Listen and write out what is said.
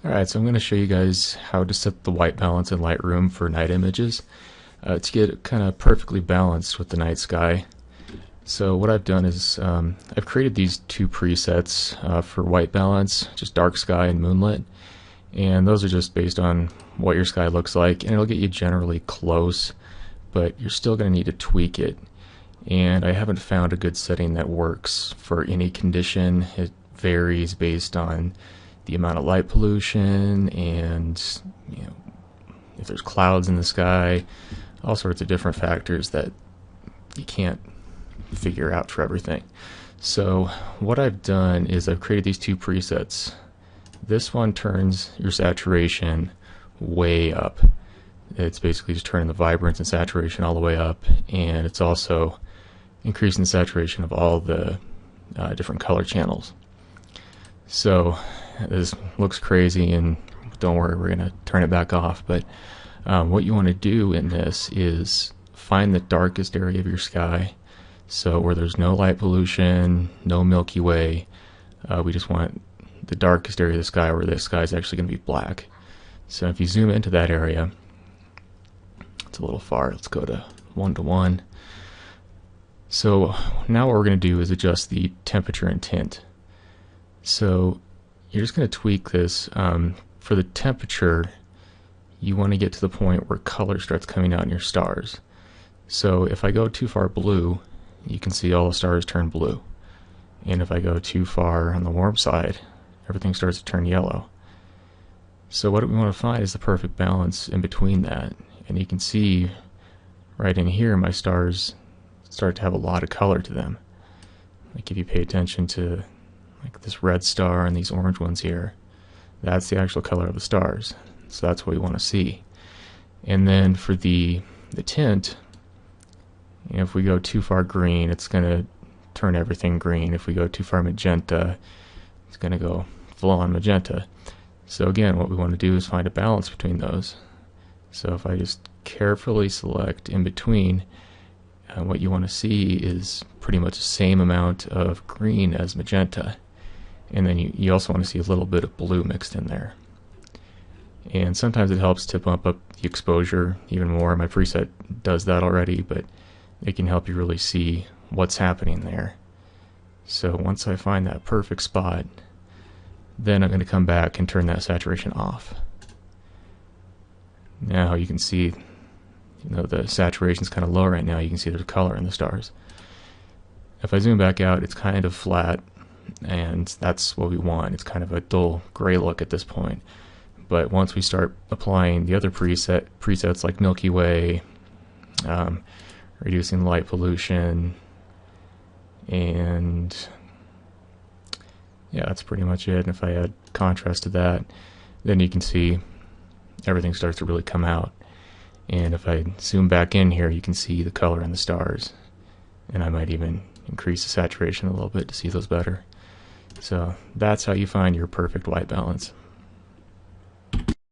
Alright, so I'm going to show you guys how to set the white balance in Lightroom for night images to get it kind of perfectly balanced with the night sky. So what I've done is I've created these two presets for white balance, just dark sky and moonlit, and those are just based on what your sky looks like, and it'll get you generally close, but you're still going to need to tweak it. And I haven't found a good setting that works for any condition. It varies based on the amount of light pollution and if there's clouds in the sky, all sorts of different factors that you can't figure out for everything. So what I've done is I've created these two presets. This one turns your saturation way up. It's basically just turning the vibrance and saturation all the way up, and it's also increasing the saturation of all the different color channels. So this looks crazy, and don't worry, we're going to turn it back off. But what you want to do in this is find the darkest area of your sky, so where there's no light pollution, no Milky Way. We just want the darkest area of the sky where the sky is actually going to be black. So if you zoom into that area, it's a little far. Let's go to 1:1. So now what we're going to do is adjust the temperature and tint. So you're just going to tweak this. For the temperature, you want to get to the point where color starts coming out in your stars. So if I go too far blue, you can see all the stars turn blue. And if I go too far on the warm side, everything starts to turn yellow. So what we want to find is the perfect balance in between that. And you can see right in here, my stars start to have a lot of color to them. Like if you pay attention to like this red star and these orange ones here, that's the actual color of the stars. So that's what we want to see. And then for the tint, if we go too far green, it's going to turn everything green. If we go too far magenta, it's going to go full on magenta. So again, what we want to do is find a balance between those. So if I just carefully select in between, what you want to see is pretty much the same amount of green as magenta. And then you also want to see a little bit of blue mixed in there. And sometimes it helps to bump up the exposure even more. My preset does that already, but it can help you really see what's happening there. So once I find that perfect spot, then I'm going to come back and turn that saturation off. Now you can see, the saturation's kind of low right now. You can see there's color in the stars. If I zoom back out, it's kind of flat, and that's what we want. It's kind of a dull gray look at this point. But once we start applying the other presets like Milky Way, reducing light pollution, and yeah, that's pretty much it. And if I add contrast to that, then you can see everything starts to really come out. And if I zoom back in here, you can see the color in the stars. And I might even increase the saturation a little bit to see those better. So that's how you find your perfect white balance.